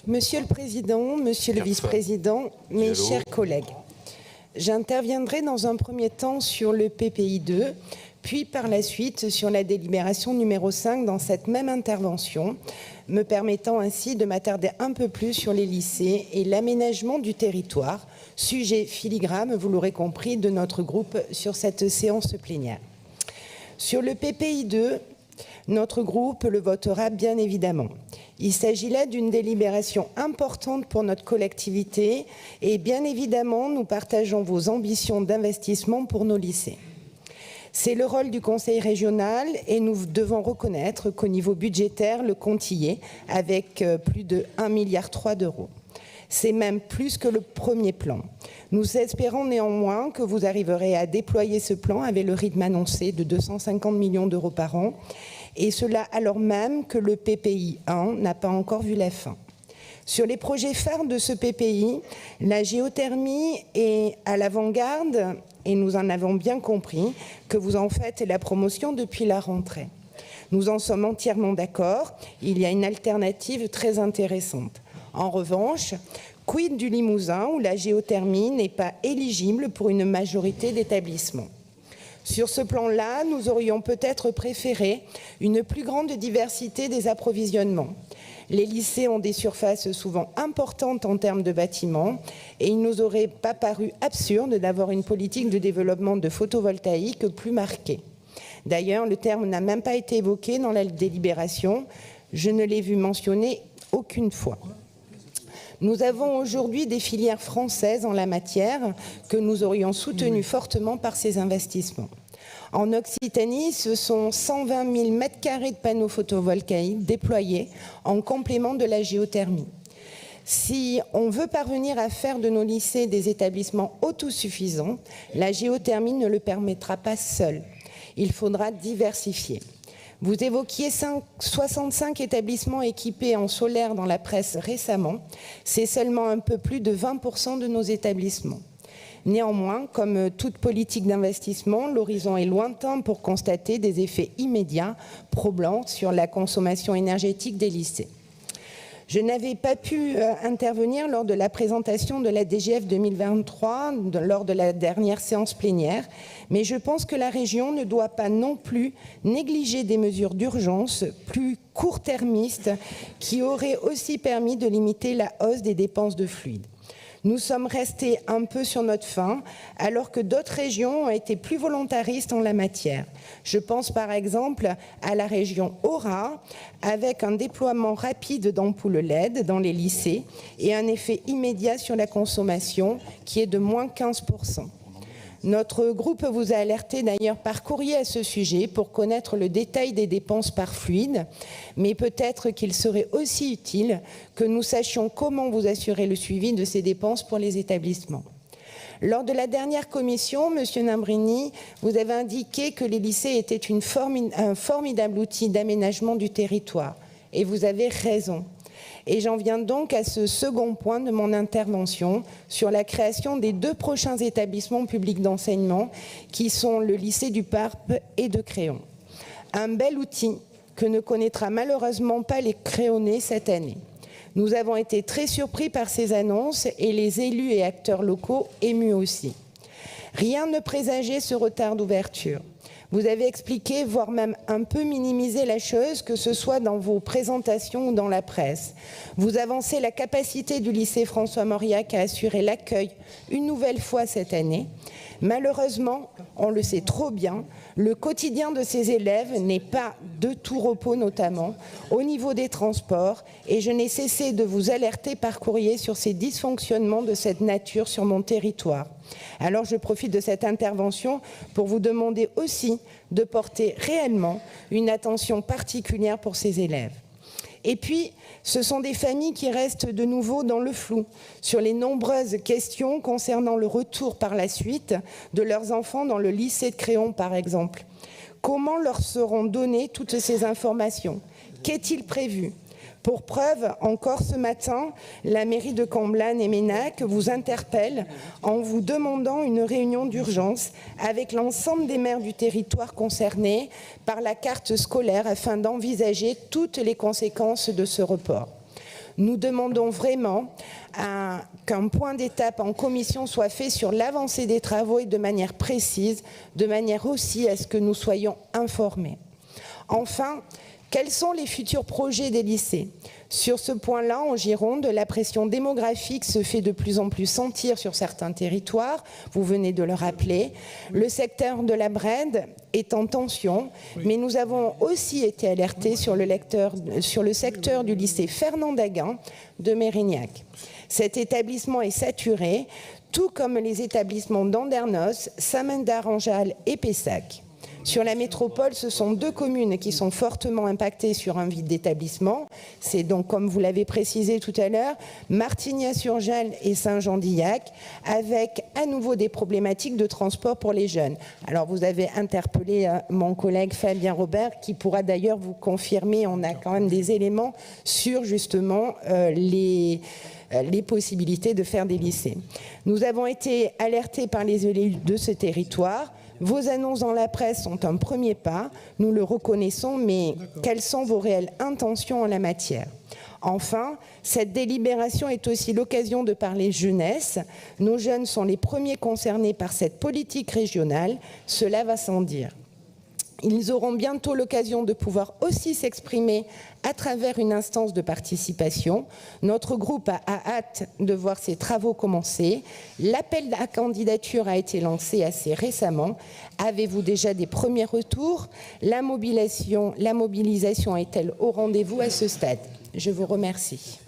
Monsieur le Président, Monsieur le Vice-président, mes chers collègues, j'interviendrai dans un premier temps sur le PPI 2, puis par la suite sur la délibération numéro 5 dans cette même intervention, me permettant ainsi de m'attarder un peu plus sur les lycées et l'aménagement du territoire, sujet filigrane, vous l'aurez compris, de notre groupe sur cette séance plénière. Sur le PPI 2, notre groupe le votera bien évidemment. Il s'agit là d'une délibération importante pour notre collectivité et bien évidemment, nous partageons vos ambitions d'investissement pour nos lycées. C'est le rôle du Conseil régional et nous devons reconnaître qu'au niveau budgétaire, le compte y est avec plus de 1,3 milliard d'euros. C'est même plus que le premier plan. Nous espérons néanmoins que vous arriverez à déployer ce plan avec le rythme annoncé de 250 millions d'euros par an, et cela alors même que le PPI 1 n'a pas encore vu la fin. Sur les projets phares de ce PPI, la géothermie est à l'avant-garde et nous en avons bien compris que vous en faites la promotion depuis la rentrée. Nous en sommes entièrement d'accord, il y a une alternative très intéressante. En revanche, quid du Limousin où la géothermie n'est pas éligible pour une majorité d'établissements? Sur ce plan-là, nous aurions peut-être préféré une plus grande diversité des approvisionnements. Les lycées ont des surfaces souvent importantes en termes de bâtiments et il ne nous aurait pas paru absurde d'avoir une politique de développement de photovoltaïque plus marquée. D'ailleurs, le terme n'a même pas été évoqué dans la délibération. Je ne l'ai vu mentionner aucune fois. Nous avons aujourd'hui des filières françaises en la matière que nous aurions soutenues fortement par ces investissements. En Occitanie, ce sont 120 000 m² de panneaux photovoltaïques déployés en complément de la géothermie. Si on veut parvenir à faire de nos lycées des établissements autosuffisants, la géothermie ne le permettra pas seule. Il faudra diversifier. Vous évoquiez 65 établissements équipés en solaire dans la presse récemment. C'est seulement un peu plus de 20% de nos établissements. Néanmoins, comme toute politique d'investissement, l'horizon est lointain pour constater des effets immédiats, probants sur la consommation énergétique des lycées. Je n'avais pas pu intervenir lors de la présentation de la DGF 2023, lors de la dernière séance plénière, mais je pense que la région ne doit pas non plus négliger des mesures d'urgence plus court-termistes qui auraient aussi permis de limiter la hausse des dépenses de fluides. Nous sommes restés un peu sur notre faim, alors que d'autres régions ont été plus volontaristes en la matière. Je pense par exemple à la région Haut-Rhin, avec un déploiement rapide d'ampoules LED dans les lycées et un effet immédiat sur la consommation qui est de moins 15%. Notre groupe vous a alerté d'ailleurs par courrier à ce sujet pour connaître le détail des dépenses par fluide, mais peut-être qu'il serait aussi utile que nous sachions comment vous assurer le suivi de ces dépenses pour les établissements. Lors de la dernière commission, Monsieur Nambrini, vous avez indiqué que les lycées étaient un formidable outil d'aménagement du territoire, et vous avez raison. Et j'en viens donc à ce second point de mon intervention sur la création des 2 prochains établissements publics d'enseignement qui sont le lycée du Parp et de Créon. Un bel outil que ne connaîtra malheureusement pas les Créonnais cette année. Nous avons été très surpris par ces annonces et les élus et acteurs locaux émus aussi. Rien ne présageait ce retard d'ouverture. Vous avez expliqué, voire même un peu minimisé la chose, que ce soit dans vos présentations ou dans la presse. Vous avancez la capacité du lycée François Mauriac à assurer l'accueil une nouvelle fois cette année. Malheureusement, on le sait trop bien, le quotidien de ces élèves n'est pas de tout repos notamment au niveau des transports et je n'ai cessé de vous alerter par courrier sur ces dysfonctionnements de cette nature sur mon territoire. Alors je profite de cette intervention pour vous demander aussi de porter réellement une attention particulière pour ces élèves. Et puis, ce sont des familles qui restent de nouveau dans le flou sur les nombreuses questions concernant le retour par la suite de leurs enfants dans le lycée de Créon, par exemple. Comment leur seront données toutes ces informations? Qu'est-il prévu? Pour preuve, encore ce matin, la mairie de Comblanne et Ménac vous interpelle en vous demandant une réunion d'urgence avec l'ensemble des maires du territoire concernés par la carte scolaire afin d'envisager toutes les conséquences de ce report. Nous demandons vraiment qu'un point d'étape en commission soit fait sur l'avancée des travaux et de manière précise, de manière aussi à ce que nous soyons informés. Enfin, quels sont les futurs projets des lycées? Sur ce point-là, en Gironde, la pression démographique se fait de plus en plus sentir sur certains territoires. Vous venez de le rappeler. Le secteur de la Brède est en tension, mais nous avons aussi été alertés sur le secteur du lycée Fernand Daguin de Mérignac. Cet établissement est saturé, tout comme les établissements d'Andernos, Saint-Médard-en-Jalles et Pessac. Sur la métropole, ce sont 2 communes qui sont fortement impactées sur un vide d'établissement. C'est donc, comme vous l'avez précisé tout à l'heure, Martignas-sur-Jalles et Saint-Jean-d'Illac, avec à nouveau des problématiques de transport pour les jeunes. Alors, vous avez interpellé mon collègue Fabien Robert, qui pourra d'ailleurs vous confirmer, on a quand même des éléments sur justement les possibilités de faire des lycées. Nous avons été alertés par les élus de ce territoire. Vos annonces dans la presse sont un premier pas, nous le reconnaissons, mais quelles sont vos réelles intentions en la matière? Enfin, cette délibération est aussi l'occasion de parler jeunesse. Nos jeunes sont les premiers concernés par cette politique régionale, cela va sans dire. Ils auront bientôt l'occasion de pouvoir aussi s'exprimer à travers une instance de participation. Notre groupe a hâte de voir ces travaux commencer. L'appel à candidature a été lancé assez récemment. Avez-vous déjà des premiers retours? La mobilisation est-elle au rendez-vous à ce stade? Je vous remercie.